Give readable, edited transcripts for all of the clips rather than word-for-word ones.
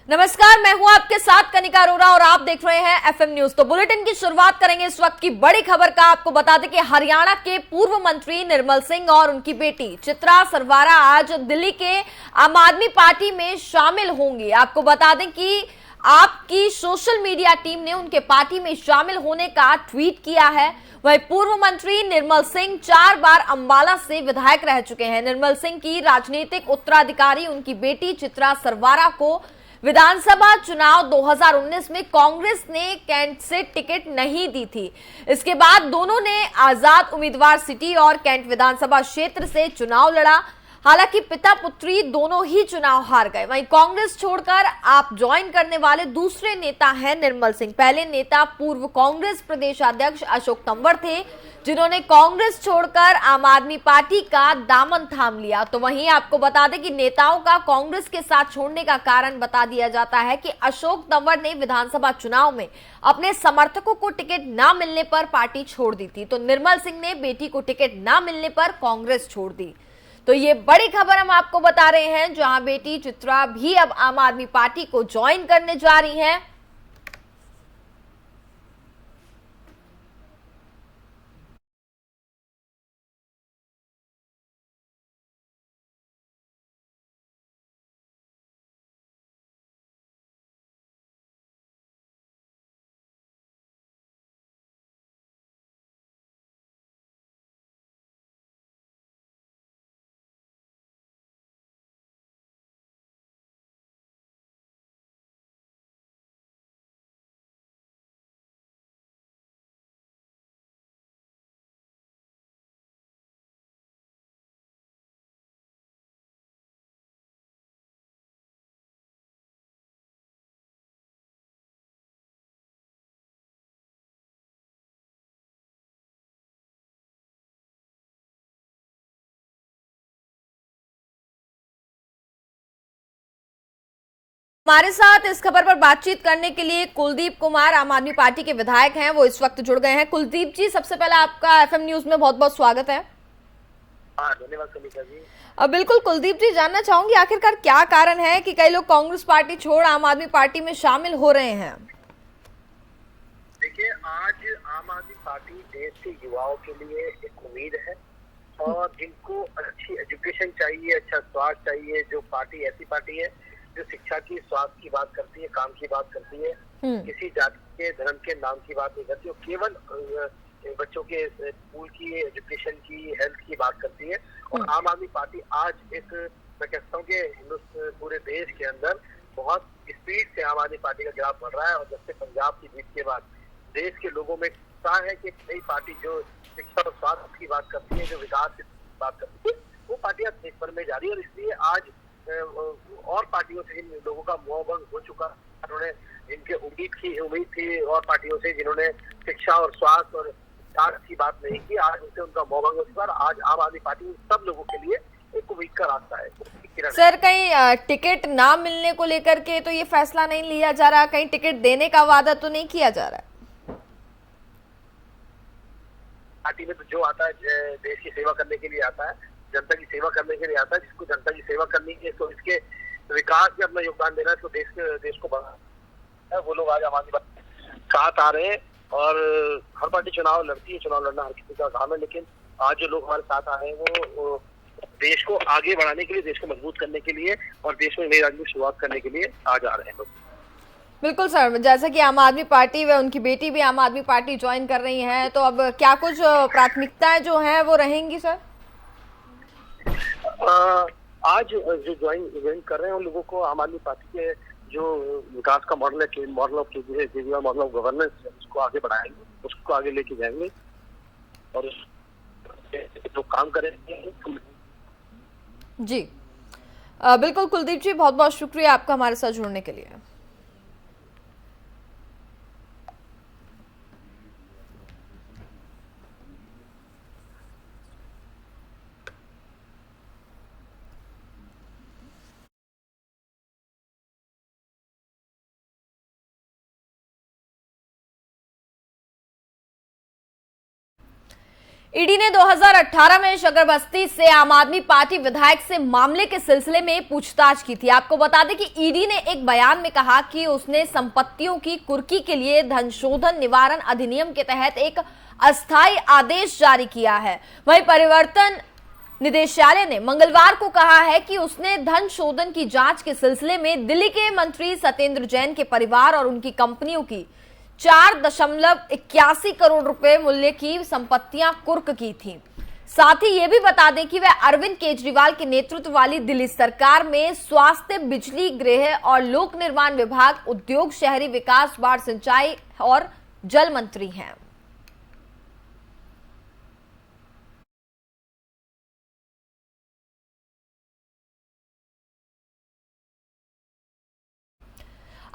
नमस्कार, मैं हूं आपके साथ कनिका अरोरा और आप देख रहे हैं एफएम न्यूज। तो बुलेटिन की शुरुआत करेंगे इस वक्त की बड़ी खबर का। आपको बता दें कि हरियाणा के पूर्व मंत्री निर्मल सिंह और उनकी बेटी चित्रा सरवारा आज दिल्ली के आम आदमी पार्टी में शामिल होंगी। आपको बता दें कि आपकी सोशल मीडिया टीम ने उनके पार्टी में शामिल होने का ट्वीट किया है। वही पूर्व मंत्री निर्मल सिंह 4 बार अंबाला से विधायक रह चुके हैं। निर्मल सिंह की राजनीतिक उत्तराधिकारी उनकी बेटी चित्रा सरवारा को विधानसभा चुनाव 2019 में कांग्रेस ने कैंट से टिकट नहीं दी थी। इसके बाद दोनों ने आजाद उम्मीदवार सिटी और कैंट विधानसभा क्षेत्र से चुनाव लड़ा। हालांकि पिता पुत्री दोनों ही चुनाव हार गए। वहीं कांग्रेस छोड़कर आप ज्वाइन करने वाले दूसरे नेता हैं निर्मल सिंह। पहले नेता पूर्व कांग्रेस प्रदेश अध्यक्ष अशोक तंवर थे, जिन्होंने कांग्रेस छोड़कर आम आदमी पार्टी का दामन थाम लिया। तो वहीं आपको बता दें कि नेताओं का कांग्रेस के साथ छोड़ने का कारण बता दिया जाता है कि अशोक तंवर ने विधानसभा चुनाव में अपने समर्थकों को टिकट न मिलने पर पार्टी छोड़ दी थी। तो निर्मल सिंह ने बेटी को टिकट न मिलने पर कांग्रेस छोड़ दी। तो ये बड़ी खबर हम आपको बता रहे हैं, जहां बेटी चित्रा भी अब आम आदमी पार्टी को ज्वाइन करने जा रही हैं। हमारे साथ इस खबर पर बातचीत करने के लिए कुलदीप कुमार आम आदमी पार्टी के विधायक हैं, वो इस वक्त जुड़ गए हैं। कुलदीप जी, सबसे पहले आपका एफएम न्यूज में बहुत बहुत स्वागत है। हाँ, धन्यवाद कनिका जी। अब बिल्कुल कुलदीप जी, जानना चाहूंगी आखिरकार क्या कारण है कि कई लोग कांग्रेस पार्टी छोड़ आम आदमी पार्टी में शामिल हो रहे हैं। देखिए, आज आम आदमी पार्टी देश के युवाओं के लिए एक उम्मीद है और जिनको अच्छी एजुकेशन चाहिए, अच्छा स्वास्थ्य चाहिए, जो पार्टी ऐसी पार्टी है जो शिक्षा की, स्वास्थ्य की बात करती है, काम की बात करती है, किसी जाति के, धर्म के नाम की बात नहीं करती, और केवल बच्चों के स्कूल की, एजुकेशन की, हेल्थ की बात करती है। और आम आदमी पार्टी आज एक, मैं कहता हूँ कि पूरे देश के अंदर बहुत स्पीड से आम आदमी पार्टी का ग्राफ बढ़ रहा है। और जब से पंजाब की जीत के बाद देश के लोगों में उत्साह है कि नई पार्टी जो शिक्षा और स्वास्थ्य की बात करती है, जो विकास की बात करती है, वो पार्टियां देश भर में जा रही है। और इसलिए आज और पार्टियों से इन लोगों का मोहभंग हो चुका। उन्होंने इनके उम्मीद थी और पार्टियों से जिन्होंने शिक्षा और स्वास्थ्य और विकास की बात नहीं की, आज उनसे उनका मोहभंग हो चुका। आज आम आदमी पार्टी सब लोगों के लिए एक उम्मीद का रास्ता है। सर, कहीं टिकट ना मिलने को लेकर के तो ये फैसला नहीं लिया जा रहा, कहीं टिकट देने का वादा तो नहीं किया जा रहा है? पार्टी में तो जो आता है देश की सेवा करने के लिए आता है, जनता की सेवा करने के लिए आता है। जिसको जनता की सेवा करनी है तो इसके विकास में अपना योगदान देना है, तो देश को बढ़ाना है। वो लोग आज आम आदमी पार्टी साथ आ रहे हैं। और हर पार्टी चुनाव लड़ती है, चुनाव लड़ना हर किसी का काम है, लेकिन आज जो लोग हमारे साथ आ रहे हैं वो देश को आगे बढ़ाने के लिए, देश को मजबूत करने के लिए और देश में नई राजनीति शुरुआत करने के लिए आज आ रहे हैं लोग। बिल्कुल सर, जैसा कि आम आदमी पार्टी व उनकी बेटी भी आम आदमी पार्टी ज्वाइन कर रही हैं, तो अब क्या कुछ प्राथमिकताएं जो हैं वो रहेंगी सर? आज जो ज्वाइन कर रहे हैं उन लोगों को आम आदमी पार्टी के जो विकास का मॉडल है, model of Kejriwal model of governance, उसको आगे बढ़ाएंगे, उसको आगे लेके जाएंगे और जो काम करेंगे। जी बिल्कुल कुलदीप जी, बहुत बहुत शुक्रिया आपका हमारे साथ जुड़ने के लिए। ईडी ने 2018 में शकरबस्ती से आम आदमी पार्टी विधायक से मामले के सिलसिले में पूछताछ की थी। आपको बता दें कि ईडी ने एक बयान में कहा कि उसने संपत्तियों की कुर्की के लिए धन शोधन निवारण अधिनियम के तहत एक अस्थायी आदेश जारी किया है। वहीं परिवर्तन निदेशालय ने मंगलवार को कहा है कि उसने धन शोधन की जांच के सिलसिले में दिल्ली के मंत्री सत्येंद्र जैन के परिवार और उनकी कंपनियों की 4.81 करोड़ रुपए मूल्य की संपत्तियां कुर्क की थी। साथ ही यह भी बता दें कि वह अरविंद केजरीवाल के नेतृत्व वाली दिल्ली सरकार में स्वास्थ्य, बिजली, गृह और लोक निर्माण विभाग, उद्योग, शहरी विकास, बाढ़, सिंचाई और जल मंत्री हैं।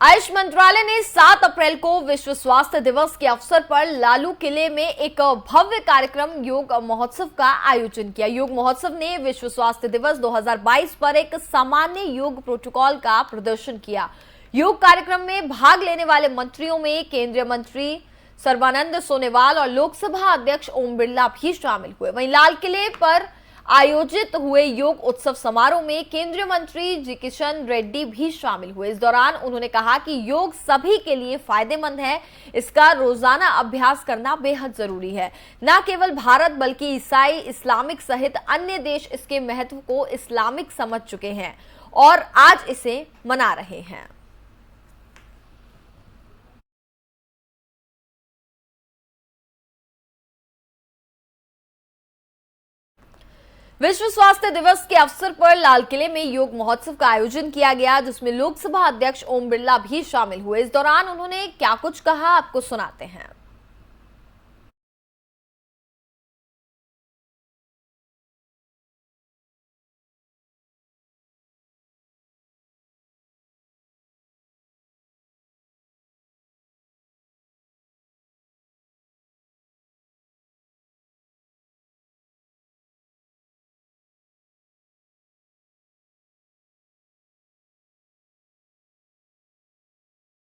आयुष मंत्रालय ने 7 अप्रैल को विश्व स्वास्थ्य दिवस के अवसर पर लालू किले में एक भव्य कार्यक्रम योग महोत्सव का आयोजन किया। योग महोत्सव ने विश्व स्वास्थ्य दिवस 2022 पर एक सामान्य योग प्रोटोकॉल का प्रदर्शन किया। योग कार्यक्रम में भाग लेने वाले मंत्रियों में केंद्रीय मंत्री सर्बानंद सोनोवाल और लोकसभा अध्यक्ष ओम बिरला भी शामिल हुए। वहीं लाल किले पर आयोजित हुए योग उत्सव समारोह में केंद्रीय मंत्री जी किशन रेड्डी भी शामिल हुए। इस दौरान उन्होंने कहा कि योग सभी के लिए फायदेमंद है, इसका रोजाना अभ्यास करना बेहद जरूरी है। न केवल भारत बल्कि ईसाई, इस्लामिक सहित अन्य देश इसके महत्व को इस्लामिक समझ चुके हैं और आज इसे मना रहे हैं। विश्व स्वास्थ्य दिवस के अवसर पर लाल किले में योग महोत्सव का आयोजन किया गया, जिसमें लोकसभा अध्यक्ष ओम बिरला भी शामिल हुए। इस दौरान उन्होंने क्या कुछ कहा, आपको सुनाते हैं।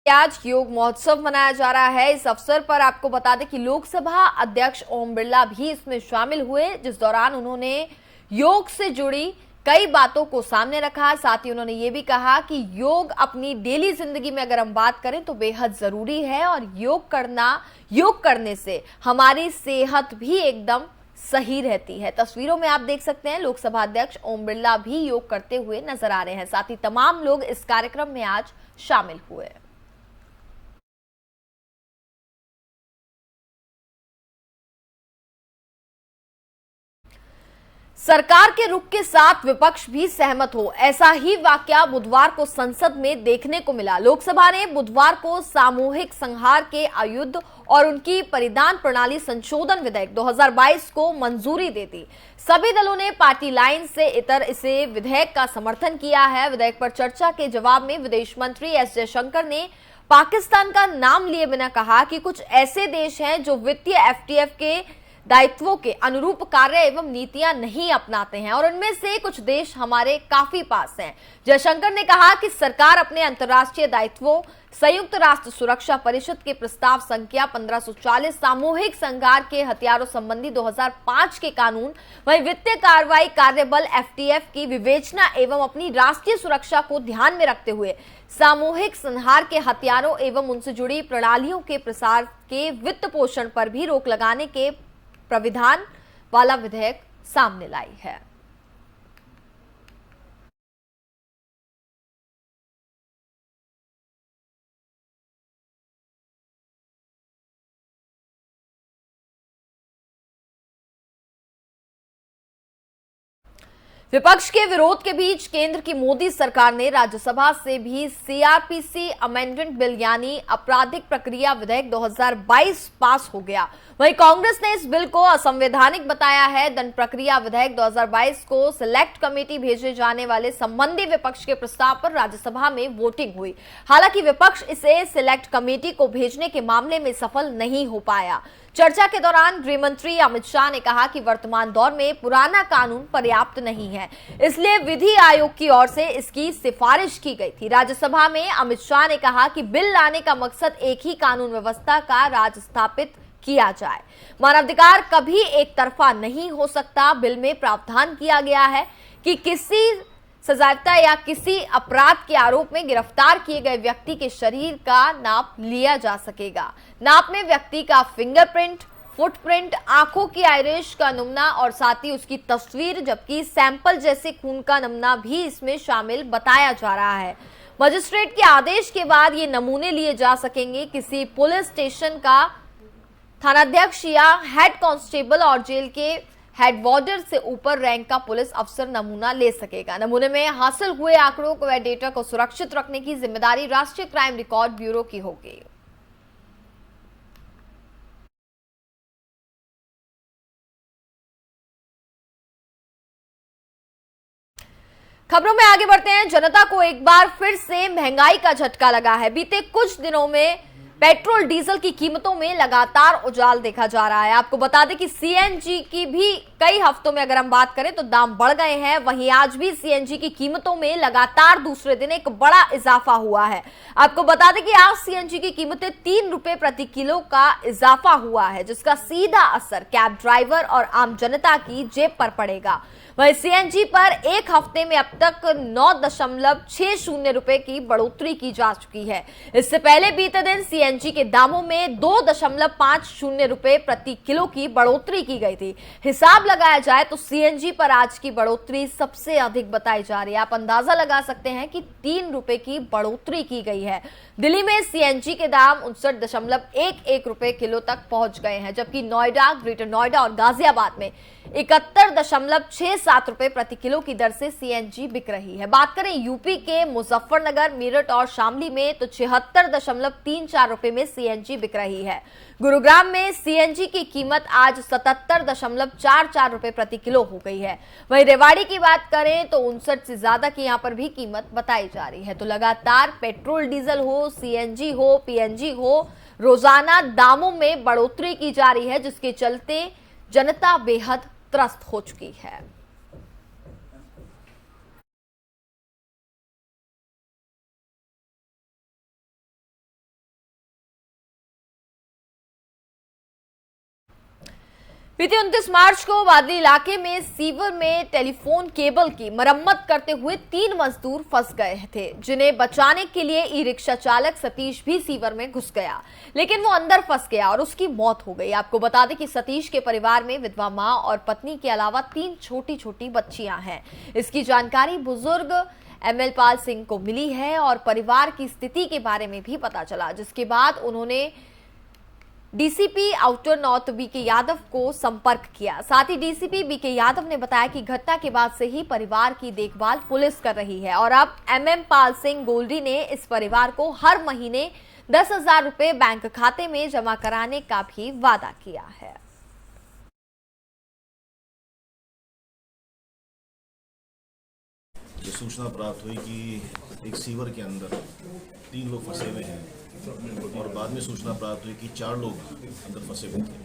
आज योग महोत्सव मनाया जा रहा है। इस अवसर पर आपको बता दें कि लोकसभा अध्यक्ष ओम बिरला भी इसमें शामिल हुए, जिस दौरान उन्होंने योग से जुड़ी कई बातों को सामने रखा। साथ ही उन्होंने ये भी कहा कि योग अपनी डेली जिंदगी में अगर हम बात करें तो बेहद जरूरी है और योग करने से हमारी सेहत भी एकदम सही रहती है। तस्वीरों में आप देख सकते हैं लोकसभा अध्यक्ष ओम बिरला भी योग करते हुए नजर आ रहे हैं। साथ ही तमाम लोग इस कार्यक्रम में आज शामिल हुए। सरकार के रुख के साथ विपक्ष भी सहमत हो, ऐसा ही वाकया बुधवार को संसद में देखने को मिला। लोकसभा ने बुधवार को सामूहिक संहार के आयुध और उनकी परिधान प्रणाली संशोधन विधेयक 2022 को मंजूरी दे दी। सभी दलों ने पार्टी लाइन से इतर इसे विधेयक का समर्थन किया है। विधेयक पर चर्चा के जवाब में विदेश मंत्री एस जयशंकर ने पाकिस्तान का नाम लिए बिना कहा कि कुछ ऐसे देश हैं जो वित्तीय एफटीएफ के दायित्वों के अनुरूप कार्य एवं नीतियां नहीं अपनाते हैं और उनमें से कुछ देश हमारे काफी पास हैं। जयशंकर ने कहा कि सरकार अपने अंतर्राष्ट्रीय दायित्वों, संयुक्त राष्ट्र सुरक्षा परिषद के प्रस्ताव संख्या 1540, सामूहिक संहार के हथियारों संबंधी 2005 के कानून, वहीं वित्तीय कार्रवाई कार्यबल एफटीएफ की विवेचना एवं अपनी राष्ट्रीय सुरक्षा को ध्यान में रखते हुए सामूहिक संहार के हथियारों एवं उनसे जुड़ी प्रणालियों के प्रसार के वित्त पोषण पर भी रोक लगाने के प्राविधान वाला विधेयक सामने लाई है। विपक्ष के विरोध के बीच केंद्र की मोदी सरकार ने राज्यसभा से भी सीआरपीसी अमेंडमेंट बिल यानी आपराधिक प्रक्रिया विधेयक 2022 पास हो गया। वहीं कांग्रेस ने इस बिल को असंवैधानिक बताया है। दंड प्रक्रिया विधेयक 2022 को सिलेक्ट कमेटी भेजे जाने वाले संबंधी विपक्ष के प्रस्ताव पर राज्यसभा में वोटिंग हुई। हालांकि विपक्ष इसे सिलेक्ट कमेटी को भेजने के मामले में सफल नहीं हो पाया। चर्चा के दौरान गृह मंत्री अमित शाह ने कहा कि वर्तमान दौर में पुराना कानून पर्याप्त नहीं है, इसलिए विधि आयोग की ओर से इसकी सिफारिश की गई थी। राज्यसभा में अमित शाह ने कहा कि बिल लाने का मकसद एक ही कानून व्यवस्था का राज स्थापित किया जाए। मानवाधिकार कभी एक तरफा नहीं हो सकता। बिल में प्रावधान किया गया है कि किसी सजायाफ्ता या किसी अपराध के आरोप में गिरफ्तार किए गए व्यक्ति के शरीर का नाप लिया जा सकेगा। नाप में व्यक्ति का फिंगरप्रिंट, फुटप्रिंट, आंखों की आइरिश का नमूना और साथ ही उसकी तस्वीर, जबकि सैंपल जैसे खून का नमूना भी इसमें शामिल बताया जा रहा है। मजिस्ट्रेट के आदेश के बाद ये नमूने लिए जा सकेंगे। किसी पुलिस स्टेशन का थानाध्यक्ष या हेड कांस्टेबल और जेल के हेड वार्डर से ऊपर रैंक का पुलिस अफसर नमूना ले सकेगा। नमूने में हासिल हुए आंकड़ों व डेटा को सुरक्षित रखने की जिम्मेदारी राष्ट्रीय क्राइम रिकॉर्ड ब्यूरो की होगी। खबरों में आगे बढ़ते हैं। जनता को एक बार फिर से महंगाई का झटका लगा है। बीते कुछ दिनों में पेट्रोल डीजल की कीमतों में लगातार उछाल देखा जा रहा है। आपको बता दें कि सीएनजी की भी कई हफ्तों में अगर हम बात करें तो दाम बढ़ गए हैं। वहीं आज भी सीएनजी की कीमतों में लगातार दूसरे दिन एक बड़ा इजाफा हुआ है। आपको बता दें कि आज सीएनजी की कीमतें 3 रुपए प्रति किलो का इजाफा हुआ है, जिसका सीधा असर कैब ड्राइवर और आम जनता की जेब पर पड़ेगा। वहीं सीएनजी पर एक हफ्ते में अब तक 9.60 रुपए की बढ़ोतरी की जा चुकी है। इससे पहले बीते दिन सीएनजी के दामों में 2.50 रुपए प्रति किलो की बढ़ोतरी की गई थी। हिसाब लगाया जाए तो सीएनजी पर आज की बढ़ोतरी सबसे अधिक बताई जा रही है। आप अंदाजा लगा सकते हैं कि 3 रुपए की बढ़ोतरी की गई है। दिल्ली में सीएनजी के दाम 59.11 रुपए किलो तक पहुंच गए हैं, जबकि नोएडा, ग्रेटर नोएडा और गाजियाबाद में 71.67 रुपए प्रति किलो की दर से सीएनजी बिक रही है। बात करें यूपी के मुजफ्फरनगर, मेरठ और शामली में तो 76.34 रुपए में सीएनजी बिक रही है। गुरुग्राम में सीएनजी की कीमत आज 77.44 रुपए प्रति किलो हो गई है। वहीं रेवाड़ी की बात करें तो 59 से ज्यादा की यहां पर भी कीमत बताई जा रही है। तो लगातार पेट्रोल डीजल हो, सीएनजी हो, पीएनजी हो, रोजाना दामों में बढ़ोतरी की जा रही है, जिसके चलते जनता बेहद त्रस्त हो चुकी है। बीते 29 मार्च को बादली इलाके में सीवर में टेलीफोन केबल की मरम्मत करते हुए 3 मजदूर फंस गए थे, जिन्हें बचाने के लिए ई रिक्शा चालक सतीश भी सीवर में घुस गया, लेकिन वो अंदर फंस गया और उसकी मौत हो गई। आपको बता दें कि सतीश के परिवार में विधवा मां और पत्नी के अलावा 3 छोटी छोटी बच्चियां हैं। इसकी जानकारी बुजुर्ग एमएल पाल सिंह को मिली है और परिवार की स्थिति के बारे में भी पता चला, जिसके बाद उन्होंने DCP outer north BK Yadav को संपर्क किया। साथ ही डीसीपी बीके यादव ने बताया कि घटना के बाद से ही परिवार की देखभाल पुलिस कर रही है और अब एमएम पाल सिंह गोल्डी ने इस परिवार को हर महीने 10,000 रुपए बैंक खाते में जमा कराने का भी वादा किया है। ये सूचना प्राप्त हुई कि एक सीवर के अंदर 3 लोग फंसे हुए हैं और बाद में सूचना प्राप्त हुई कि 4 लोग अंदर फंसे हुए थे।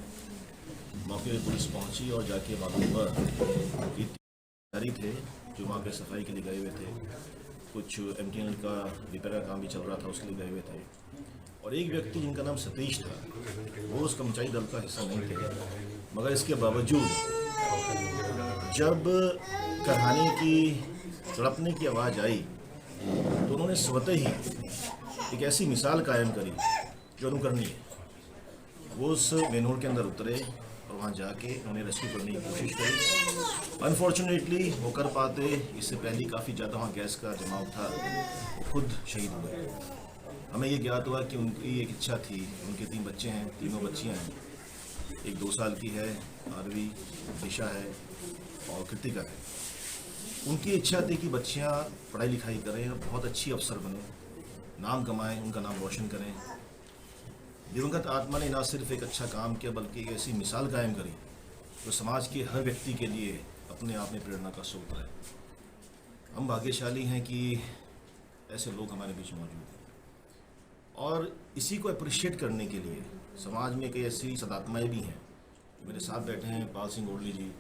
मौके पर पुलिस पहुंची और जाके मालूम हुआ कि 3 अधिकारी थे जो वहाँ पे सफाई के लिए गए हुए थे। कुछ एमटीएनएल का रिपेयर का काम भी चल रहा था, उसके लिए गए हुए थे। और एक व्यक्ति जिनका नाम सतीश था, वो उस कर्मचारी दल का हिस्सा नहीं थे, मगर इसके बावजूद जब कहानी की तड़पने की आवाज़ आई तो उन्होंने स्वतः ही एक ऐसी मिसाल कायम करी जो अनुकरणीय है। वो उस मेनहोल के अंदर उतरे और वहाँ जाके उन्हें रेस्क्यू करने की कोशिश करी। अनफॉर्चुनेटली वो कर पाते, इससे पहले काफ़ी ज़्यादा वहाँ गैस का जमाव था, वो खुद शहीद हो गए। हमें ये ज्ञात हुआ कि उनकी एक इच्छा थी, उनके 3 बच्चे हैं, तीनों बच्चियाँ हैं। एक 2 साल की है, आरवी, दिशा है और कृतिका है। उनकी इच्छा थी कि बच्चियाँ पढ़ाई लिखाई करें और बहुत अच्छी अफसर बने, नाम कमाएं, उनका नाम रोशन करें। दिवंगत आत्मा ने न सिर्फ एक अच्छा काम किया बल्कि एक ऐसी मिसाल कायम करी जो समाज के हर व्यक्ति के लिए अपने आप में प्रेरणा का स्रोत है। हम भाग्यशाली हैं कि ऐसे लोग हमारे बीच मौजूद हैं और इसी को अप्रिशिएट करने के लिए समाज में कई ऐसी सदात्माएँ भी हैं। मेरे साथ बैठे हैं पाल सिंह गोल्डी जी।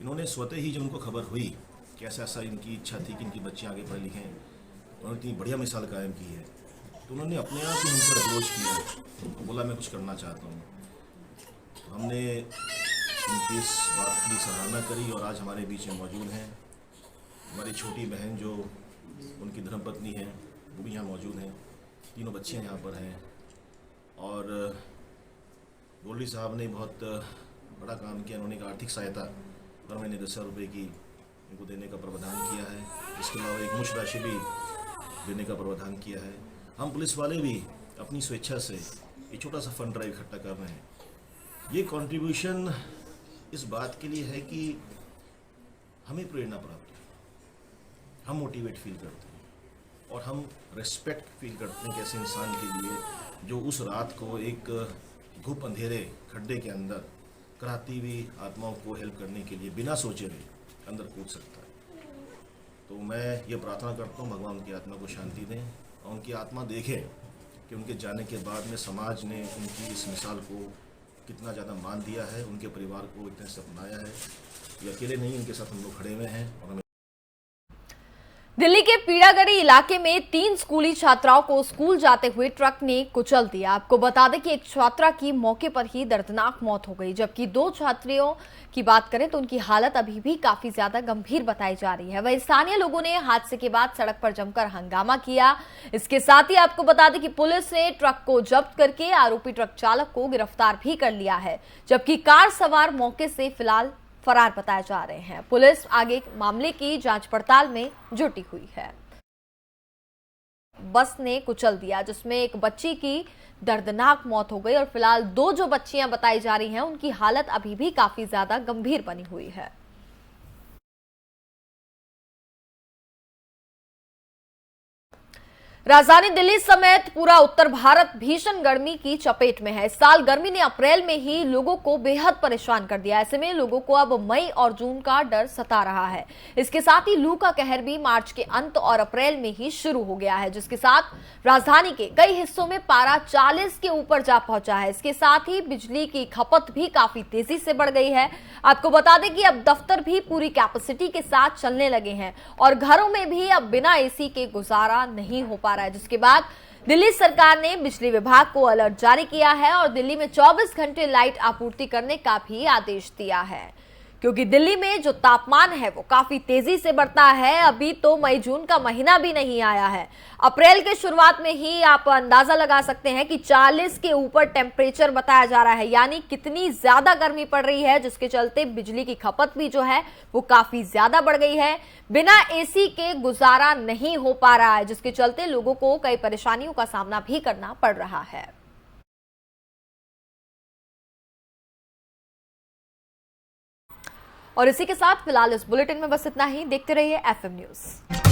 इन्होंने स्वतः ही जब उनको खबर हुई कि ऐसा इनकी इच्छा थी कि इनकी बच्चियाँ आगे पढ़ लिखें, उन्होंने इतनी बढ़िया मिसाल कायम की है, तो उन्होंने अपने आप ही उन पर अप्रोच किया, बोला मैं कुछ करना चाहता हूँ। हमने उनकी इस बात की सराहना करी और आज हमारे बीच में मौजूद हैं। हमारी छोटी बहन जो उनकी धर्मपत्नी है वो भी यहाँ मौजूद हैं। तीनों बच्चियाँ यहाँ पर हैं और गोल्डी साहब ने बहुत बड़ा काम किया। उन्होंने एक आर्थिक सहायता हर महीने 10,000 रुपये की इनको देने का प्रावधान किया है। इसके अलावा एक मुश्त राशि भी देने का प्रावधान किया है। हम पुलिस वाले भी अपनी स्वेच्छा से एक छोटा सा फंड ड्राइव इकट्ठा कर रहे हैं। ये कंट्रीब्यूशन इस बात के लिए है कि हमें प्रेरणा प्राप्त है, हम मोटिवेट फील करते हैं और हम रिस्पेक्ट फील करते हैं कि ऐसे इंसान के लिए जो उस रात को एक घुप अंधेरे खड्डे के अंदर कराती हुई आत्माओं को हेल्प करने के लिए बिना सोचे हुए अंदर कूद सकता है। तो मैं ये प्रार्थना करता हूँ भगवान उनकी आत्मा को शांति दें और उनकी आत्मा देखे कि उनके जाने के बाद में समाज ने उनकी इस मिसाल को कितना ज़्यादा मान दिया है, उनके परिवार को इतने से अपनाया है। ये अकेले नहीं, उनके साथ हम लोग खड़े हुए हैं। और दिल्ली के पीड़ागढ़ी इलाके में 3 स्कूली छात्राओं को स्कूल जाते हुए ट्रक ने कुचल दिया। आपको बता दें कि एक छात्रा की मौके पर ही दर्दनाक मौत हो गई, जबकि 2 छात्रियों की बात करें तो उनकी हालत अभी भी काफी ज्यादा गंभीर बताई जा रही है। वहीं स्थानीय लोगों ने हादसे के बाद सड़क पर जमकर हंगामा किया। इसके साथ ही आपको बता दें कि पुलिस ने ट्रक को जब्त करके आरोपी ट्रक चालक को गिरफ्तार भी कर लिया है, जबकि कार सवार मौके से फिलहाल फरार बताए जा रहे हैं। पुलिस आगे मामले की जांच पड़ताल में जुटी हुई है। बस ने कुचल दिया जिसमें एक बच्ची की दर्दनाक मौत हो गई और फिलहाल 2 जो बच्चियां बताई जा रही हैं उनकी हालत अभी भी काफी ज्यादा गंभीर बनी हुई है। राजधानी दिल्ली समेत पूरा उत्तर भारत भीषण गर्मी की चपेट में है। इस साल गर्मी ने अप्रैल में ही लोगों को बेहद परेशान कर दिया। ऐसे में लोगों को अब मई और जून का डर सता रहा है। इसके साथ ही लू का कहर भी मार्च के अंत और अप्रैल में ही शुरू हो गया है, जिसके साथ राजधानी के कई हिस्सों में पारा 40 के ऊपर जा पहुंचा है। इसके साथ ही बिजली की खपत भी काफी तेजी से बढ़ गई है। आपको बता दें कि अब दफ्तर भी पूरी कैपेसिटी के साथ चलने लगे हैं और घरों में भी अब बिना एसी के गुजारा नहीं हो पा रहा है, जिसके बाद दिल्ली सरकार ने बिजली विभाग को अलर्ट जारी किया है और दिल्ली में 24 घंटे लाइट आपूर्ति करने का भी आदेश दिया है, क्योंकि दिल्ली में जो तापमान है वो काफी तेजी से बढ़ता है। अभी तो मई जून का महीना भी नहीं आया है। अप्रैल के शुरुआत में ही आप अंदाजा लगा सकते हैं कि 40 के ऊपर टेम्परेचर बताया जा रहा है, यानी कितनी ज्यादा गर्मी पड़ रही है, जिसके चलते बिजली की खपत भी जो है वो काफी ज्यादा बढ़ गई है। बिना एसी के गुजारा नहीं हो पा रहा है, जिसके चलते लोगों को कई परेशानियों का सामना भी करना पड़ रहा है। और इसी के साथ फिलहाल इस बुलेटिन में बस इतना ही। देखते रहिए FM न्यूज।